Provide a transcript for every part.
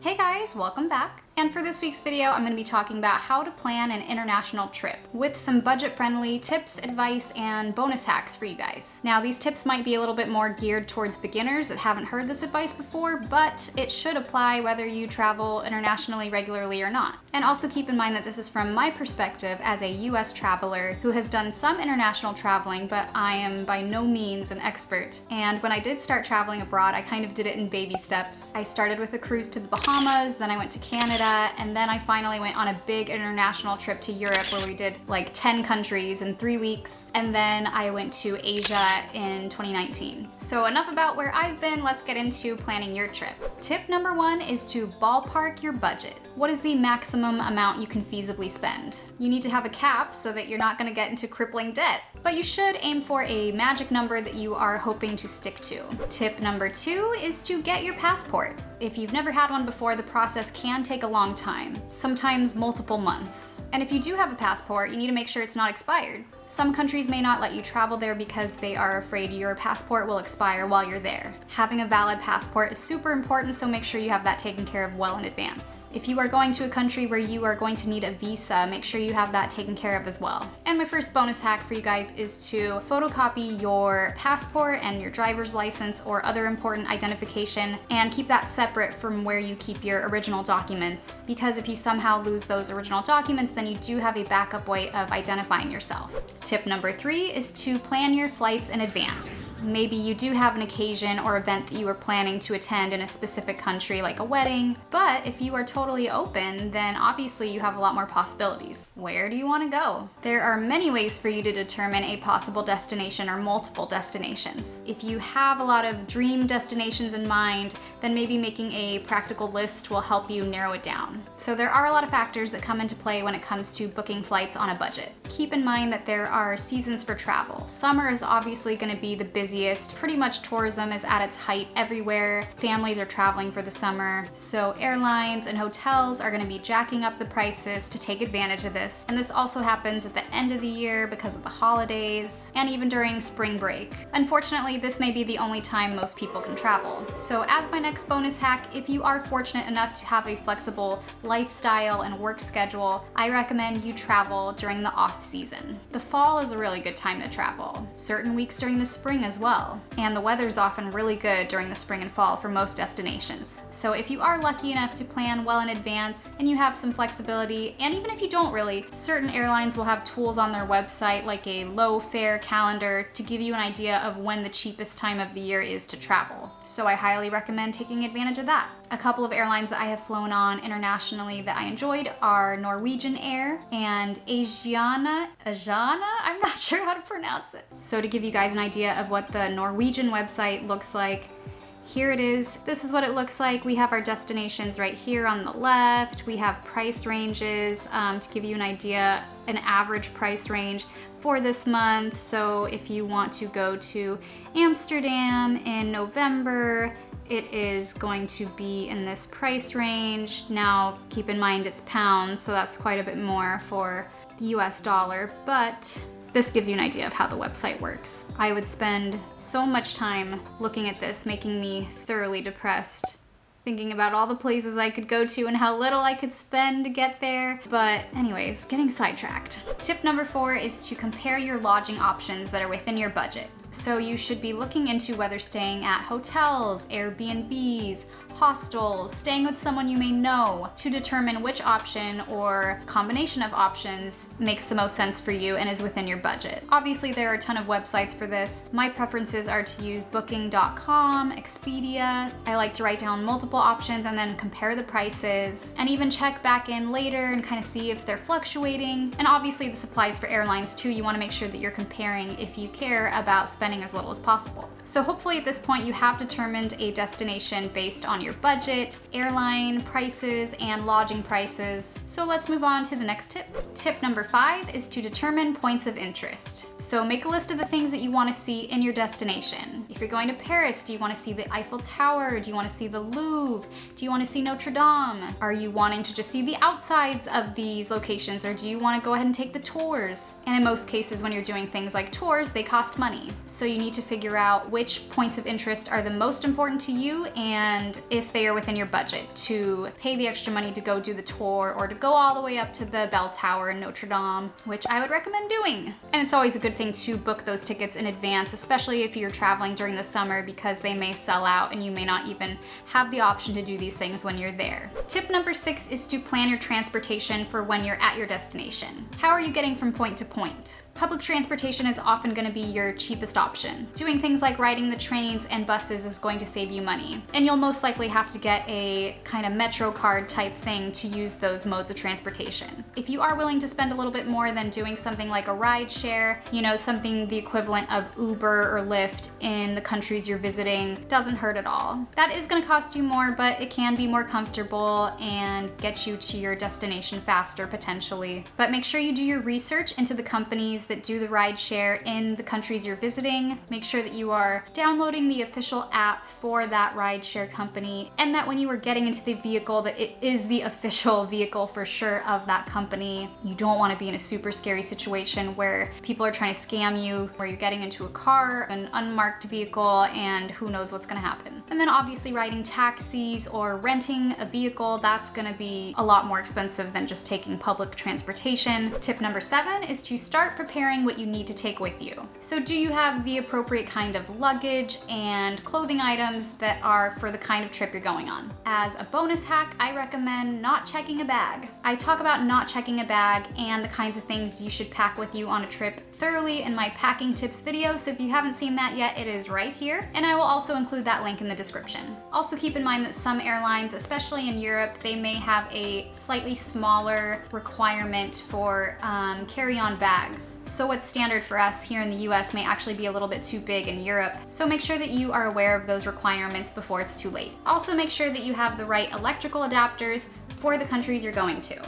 Hey guys, welcome back. And for this week's video, I'm going to be talking about how to plan an international trip with some budget-friendly tips, advice, and bonus hacks for you guys. Now, these tips might be a little bit more geared towards beginners that haven't heard this advice before, but it should apply whether you travel internationally regularly or not. And also keep in mind that this is from my perspective as a US traveler who has done some international traveling, but I am by no means an expert. And when I did start traveling abroad, I kind of did it in baby steps. I started with a cruise to the Bahamas, then I went to Canada, and then I finally went on a big international trip to Europe where we did like 10 countries in 3 weeks, and then I went to Asia in 2019. So enough about where I've been, let's get into planning your trip. Tip number 1 is to ballpark your budget. What is the maximum amount you can feasibly spend? You need to have a cap so that you're not going to get into crippling debt, but you should aim for a magic number that you are hoping to stick to. Tip number 2 is to get your passport. If you've never had one before, the process can take a long time, sometimes multiple months. And if you do have a passport, you need to make sure it's not expired. Some countries may not let you travel there because they are afraid your passport will expire while you're there. Having a valid passport is super important, so make sure you have that taken care of well in advance. If you are going to a country where you are going to need a visa, make sure you have that taken care of as well. And my first bonus hack for you guys is to photocopy your passport and your driver's license or other important identification and keep that separate from where you keep your original documents, because if you somehow lose those original documents, then you do have a backup way of identifying yourself. Tip number 3 is to plan your flights in advance. Maybe you do have an occasion or event that you are planning to attend in a specific country, like a wedding, but if you are totally open, then obviously you have a lot more possibilities. Where do you want to go? There are many ways for you to determine a possible destination or multiple destinations. If you have a lot of dream destinations in mind, then maybe making a practical list will help you narrow it down. So there are a lot of factors that come into play when it comes to booking flights on a budget. Keep in mind that there are seasons for travel. Summer is obviously going to be the busiest. Pretty much tourism is at its height everywhere. Families are traveling for the summer. So airlines and hotels are going to be jacking up the prices to take advantage of this. And this also happens at the end of the year because of the holidays and even during spring break. Unfortunately, this may be the only time most people can travel. So as my next bonus hack, if you are fortunate enough to have a flexible lifestyle and work schedule, I recommend you travel during the off season. The fall is a really good time to travel. Certain weeks during the spring as well. And the weather's often really good during the spring and fall for most destinations. So if you are lucky enough to plan well in advance and you have some flexibility, and even if you don't really, certain airlines will have tools on their website like a low fare calendar to give you an idea of when the cheapest time of the year is to travel. So I highly recommend taking advantage of that. A couple of airlines that I have flown on internationally that I enjoyed are Norwegian Air and Asiana? I'm not sure how to pronounce it. So to give you guys an idea of what the Norwegian website looks like, here it is. This is what it looks like. We have our destinations right here on the left. We have price ranges to give you an idea, an average price range for this month. So if you want to go to Amsterdam in November, it is going to be in this price range. Now, keep in mind it's pounds, so that's quite a bit more for the US dollar, but this gives you an idea of how the website works. I would spend so much time looking at this, making me thoroughly depressed, thinking about all the places I could go to and how little I could spend to get there. But anyways, getting sidetracked. Tip number 4 is to compare your lodging options that are within your budget. So you should be looking into whether staying at hotels, Airbnbs, hostels, staying with someone you may know to determine which option or combination of options makes the most sense for you and is within your budget. Obviously, there are a ton of websites for this. My preferences are to use booking.com, Expedia. I like to write down multiple options and then compare the prices and even check back in later and kind of see if they're fluctuating. And obviously this applies for airlines too. You want to make sure that you're comparing if you care about spending as little as possible. So hopefully at this point you have determined a destination based on your budget, airline prices, and lodging prices. So let's move on to the next tip. Tip number 5 is to determine points of interest. So make a list of the things that you want to see in your destination. If you're going to Paris, do you want to see the Eiffel Tower? Do you want to see the Louvre? Do you want to see Notre Dame? Are you wanting to just see the outsides of these locations, or do you want to go ahead and take the tours? And in most cases, when you're doing things like tours, they cost money. So you need to figure out which points of interest are the most important to you, and if they are within your budget, to pay the extra money to go do the tour or to go all the way up to the bell tower in Notre Dame, which I would recommend doing. And it's always a good thing to book those tickets in advance, especially if you're traveling during the summer, because they may sell out and you may not even have the option to do these things when you're there. Tip number 6 is to plan your transportation for when you're at your destination. How are you getting from point to point? Public transportation is often going to be your cheapest option. Doing things like riding the trains and buses is going to save you money. And you'll most likely have to get a kind of Metro card type thing to use those modes of transportation. If you are willing to spend a little bit more than doing something like a ride share, you know, something the equivalent of Uber or Lyft in the countries you're visiting, doesn't hurt at all. That is going to cost you more, but it can be more comfortable and get you to your destination faster potentially. But make sure you do your research into the companies that do the ride share in the countries you're visiting. Make sure that you are downloading the official app for that ride share company, and that when you are getting into the vehicle, that it is the official vehicle for sure of that company. You don't want to be in a super scary situation where people are trying to scam you, where you're getting into a car, an unmarked vehicle, and who knows what's going to happen. And then obviously riding taxis or renting a vehicle, that's going to be a lot more expensive than just taking public transportation. Tip number 7 is to start preparing what you need to take with you. So do you have the appropriate kind of luggage and clothing items that are for the kind of trip you're going on? As a bonus hack, I recommend not checking a bag. I talk about not checking a bag and the kinds of things you should pack with you on a trip thoroughly in my packing tips video, so if you haven't seen that yet, it is right here, and I will also include that link in the description. Also keep in mind that some airlines, especially in Europe, they may have a slightly smaller requirement for carry-on bags. So what's standard for us here in the US may actually be a little bit too big in Europe, so make sure that you are aware of those requirements before it's too late. Also make sure that you have the right electrical adapters for the countries you're going to.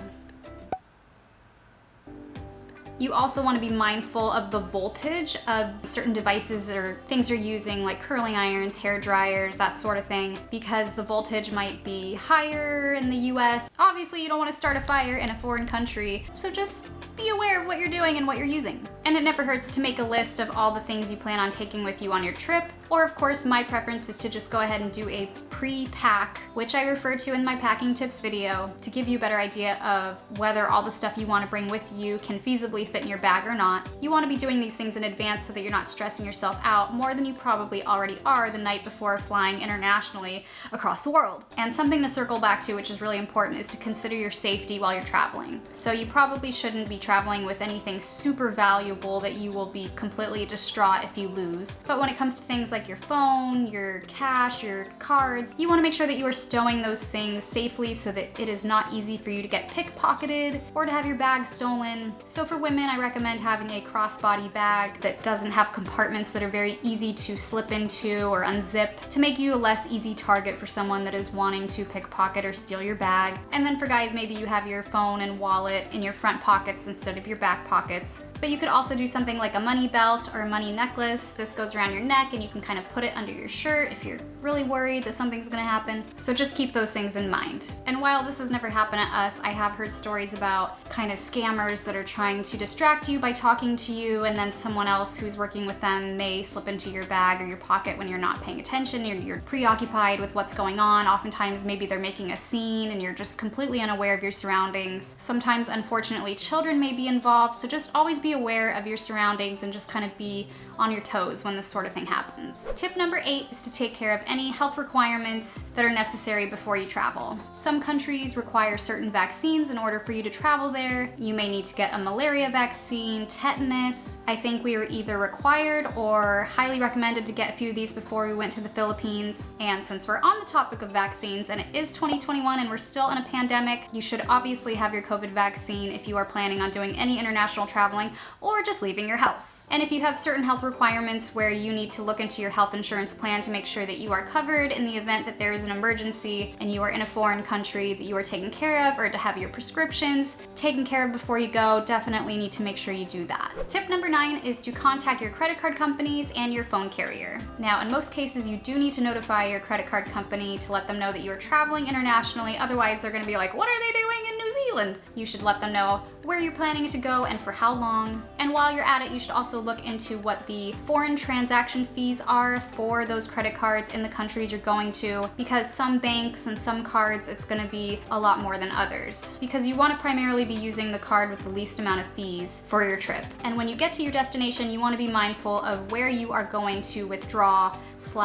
You also want to be mindful of the voltage of certain devices or things you're using, like curling irons, hair dryers, that sort of thing, because the voltage might be higher in the US. Obviously, you don't want to start a fire in a foreign country, so just be aware of what you're doing and what you're using. And it never hurts to make a list of all the things you plan on taking with you on your trip. Or of course, my preference is to just go ahead and do a pre-pack, which I refer to in my packing tips video, to give you a better idea of whether all the stuff you want to bring with you can feasibly fit in your bag or not. You want to be doing these things in advance so that you're not stressing yourself out more than you probably already are the night before flying internationally across the world. And something to circle back to, which is really important, is to consider your safety while you're traveling. So you probably shouldn't be traveling with anything super valuable that you will be completely distraught if you lose. But when it comes to things like your phone, your cash, your cards, you want to make sure that you are stowing those things safely so that it is not easy for you to get pickpocketed or to have your bag stolen. So for women, I recommend having a crossbody bag that doesn't have compartments that are very easy to slip into or unzip, to make you a less easy target for someone that is wanting to pickpocket or steal your bag. And then for guys, maybe you have your phone and wallet in your front pockets instead of your back pockets. But you could also do something like a money belt or a money necklace. This goes around your neck and you can kind of put it under your shirt if you're really worried that something's gonna happen. So just keep those things in mind. And while this has never happened to us, I have heard stories about kind of scammers that are trying to distract you by talking to you, and then someone else who's working with them may slip into your bag or your pocket when you're not paying attention. You're preoccupied with what's going on. Oftentimes maybe they're making a scene and you're just completely unaware of your surroundings. Sometimes, unfortunately, children may be involved, so just always be aware of your surroundings and just kind of be on your toes when this sort of thing happens. Tip number 8 is to take care of any health requirements that are necessary before you travel. Some countries require certain vaccines in order for you to travel there. You may need to get a malaria vaccine, tetanus. I think we were either required or highly recommended to get a few of these before we went to the Philippines. And since we're on the topic of vaccines and it is 2021 and we're still in a pandemic, you should obviously have your COVID vaccine if you are planning on doing any international traveling or just leaving your house. And if you have certain health requirements where you need to look into your health insurance plan to make sure that you are covered in the event that there is an emergency and you are in a foreign country, that you are taken care of, or to have your prescriptions taken care of before you go, definitely need to make sure you do that. Tip number 9 is to contact your credit card companies and your phone carrier. Now, in most cases, you do need to notify your credit card company to let them know that you are traveling internationally. Otherwise, they're going to be like, what are they doing in New Zealand? You should let them know where you're planning to go and for how long. And while you're at it, you should also look into what the foreign transaction fees are for those credit cards in the countries you're going to, because some banks and some cards, it's gonna be a lot more than others, because you wanna primarily be using the card with the least amount of fees for your trip. And when you get to your destination, you wanna be mindful of where you are going to withdraw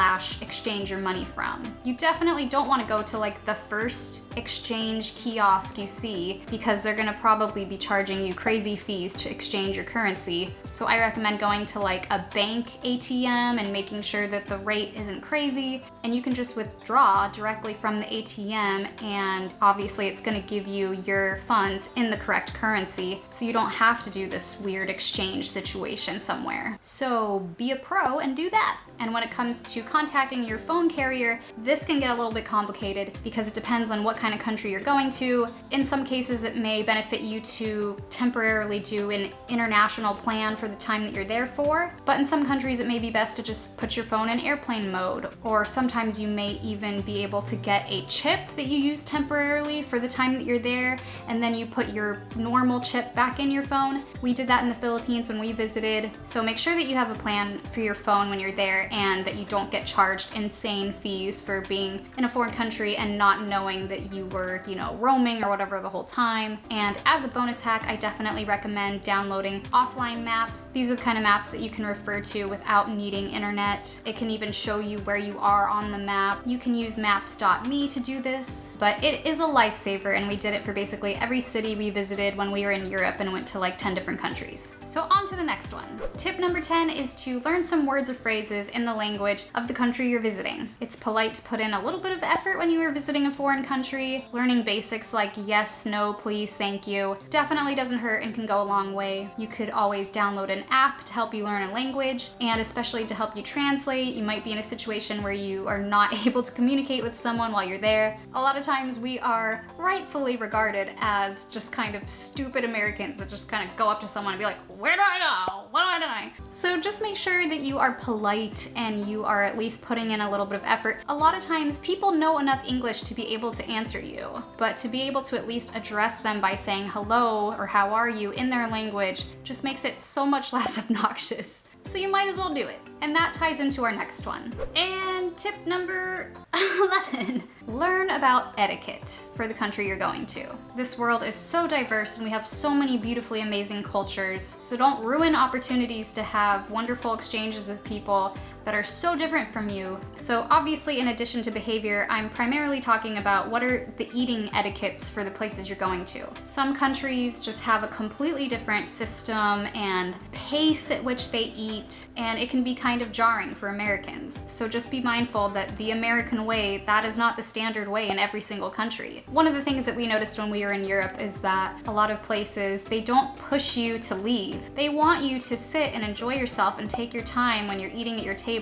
/ exchange your money from. You definitely don't wanna go to like the first exchange kiosk you see, because they're gonna probably be charging you crazy fees to exchange your currency. So I recommend going to like a bank ATM and making sure that the rate isn't crazy, and you can just withdraw directly from the ATM, and obviously it's gonna give you your funds in the correct currency, so you don't have to do this weird exchange situation somewhere. So be a pro and do that. And when it comes to contacting your phone carrier, this can get a little bit complicated because it depends on what kind of country you're going to. In some cases, it may benefit you to temporarily do an international plan for the time that you're there for, but in some countries it may be best to just put your phone in airplane mode, or sometimes you may even be able to get a chip that you use temporarily for the time that you're there, and then you put your normal chip back in your phone. We did that in the Philippines when we visited, so make sure that you have a plan for your phone when you're there, and that you don't get charged insane fees for being in a foreign country and not knowing that you were, roaming or whatever the whole time. And as a bonus hack, I definitely recommend downloading offline maps. These are the kind of maps that you can refer to without needing internet. It can even show you where you are on the map. You can use maps.me to do this, but it is a lifesaver, and we did it for basically every city we visited when we were in Europe and went to like 10 different countries. So on to the next one. Tip number 10 is to learn some words or phrases in the language of the country you're visiting. It's polite to put in a little bit of effort when you are visiting a foreign country. Learning basics like yes, no, please, thank you definitely doesn't hurt and can go a long way. You could always download an app to help you learn a language, and especially to help you translate. You might be in a situation where you are not able to communicate with someone while you're there. A lot of times we are rightfully regarded as just kind of stupid Americans that just kind of go up to someone and be like, where do I go? What do I do? So just make sure that you are polite and you are at least putting in a little bit of effort. A lot of times people know enough English to be able to answer you, but to be able to at least address them by saying hello or how are you in their language just makes it so much less obnoxious. So you might as well do it. And that ties into our next one. And tip number 11, learn about etiquette for the country you're going to. This world is so diverse and we have so many beautifully amazing cultures, so don't ruin opportunities to have wonderful exchanges with people that are so different from you. So obviously, in addition to behavior, I'm primarily talking about what are the eating etiquettes for the places you're going to. Some countries just have a completely different system and pace at which they eat, and it can be kind of jarring for Americans. So just be mindful that the American way, that is not the standard way in every single country. One of the things that we noticed when we were in Europe is that a lot of places, they don't push you to leave. They want you to sit and enjoy yourself and take your time when you're eating at your table.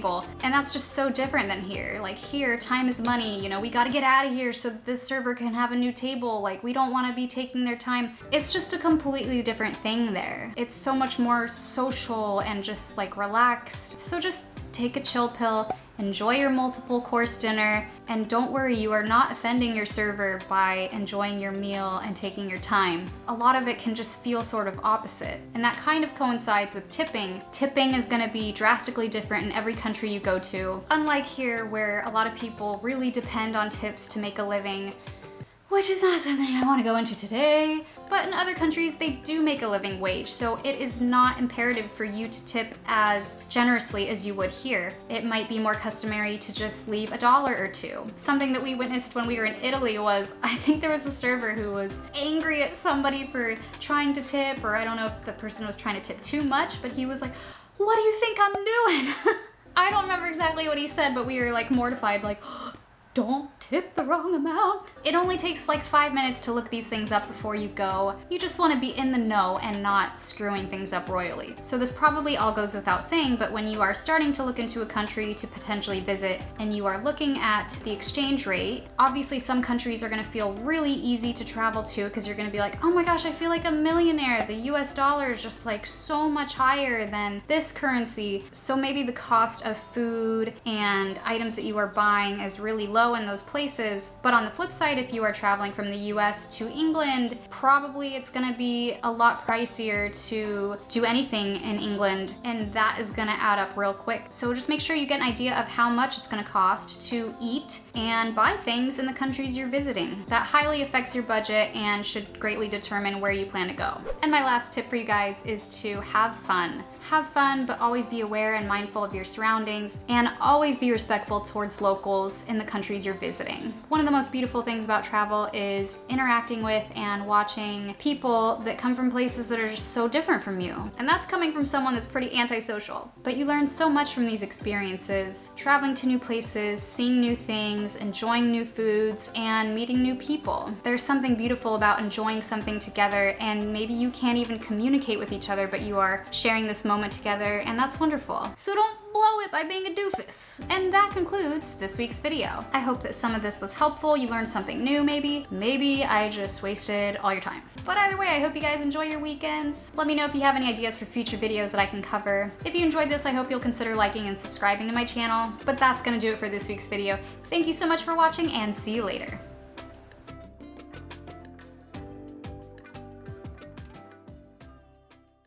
And that's just so different than here. Like here, time is money, we gotta get out of here so that this server can have a new table. Like we don't wanna be taking their time. It's just a completely different thing there. It's so much more social and just like relaxed. So just take a chill pill, enjoy your multiple course dinner, and don't worry, you are not offending your server by enjoying your meal and taking your time. A lot of it can just feel sort of opposite, and that kind of coincides with tipping. Tipping is gonna be drastically different in every country you go to. Unlike here, where a lot of people really depend on tips to make a living, which is not something I want to go into today. But in other countries, they do make a living wage, so it is not imperative for you to tip as generously as you would here. It might be more customary to just leave $1 or $2. Something that we witnessed when we were in Italy was, I think there was a server who was angry at somebody for trying to tip, or I don't know if the person was trying to tip too much, but he was like, what do you think I'm doing? I don't remember exactly what he said, but we were like mortified, like, don't tip the wrong amount. It only takes like 5 minutes to look these things up before you go. You just want to be in the know and not screwing things up royally. So this probably all goes without saying, but when you are starting to look into a country to potentially visit and you are looking at the exchange rate, obviously some countries are going to feel really easy to travel to because you're going to be like, oh my gosh, I feel like a millionaire. The US dollar is just like so much higher than this currency. So maybe the cost of food and items that you are buying is really low, low in those places. But on the flip side, if you are traveling from the US to England, probably it's gonna be a lot pricier to do anything in England, and that is gonna add up real quick. So just make sure you get an idea of how much it's gonna cost to eat and buy things in the countries you're visiting. That highly affects your budget and should greatly determine where you plan to go. And my last tip for you guys is to have fun. Have fun, but always be aware and mindful of your surroundings, and always be respectful towards locals in the countries you're visiting. One of the most beautiful things about travel is interacting with and watching people that come from places that are just so different from you. And that's coming from someone that's pretty antisocial. But you learn so much from these experiences, traveling to new places, seeing new things, enjoying new foods, and meeting new people. There's something beautiful about enjoying something together, and maybe you can't even communicate with each other, but you are sharing this moment together, and that's wonderful. So don't blow it by being a doofus. And that concludes this week's video. I hope that some of this was helpful. You learned something new maybe. Maybe I just wasted all your time. But either way, I hope you guys enjoy your weekends. Let me know if you have any ideas for future videos that I can cover. If you enjoyed this, I hope you'll consider liking and subscribing to my channel. But that's gonna do it for this week's video. Thank you so much for watching, and see you later.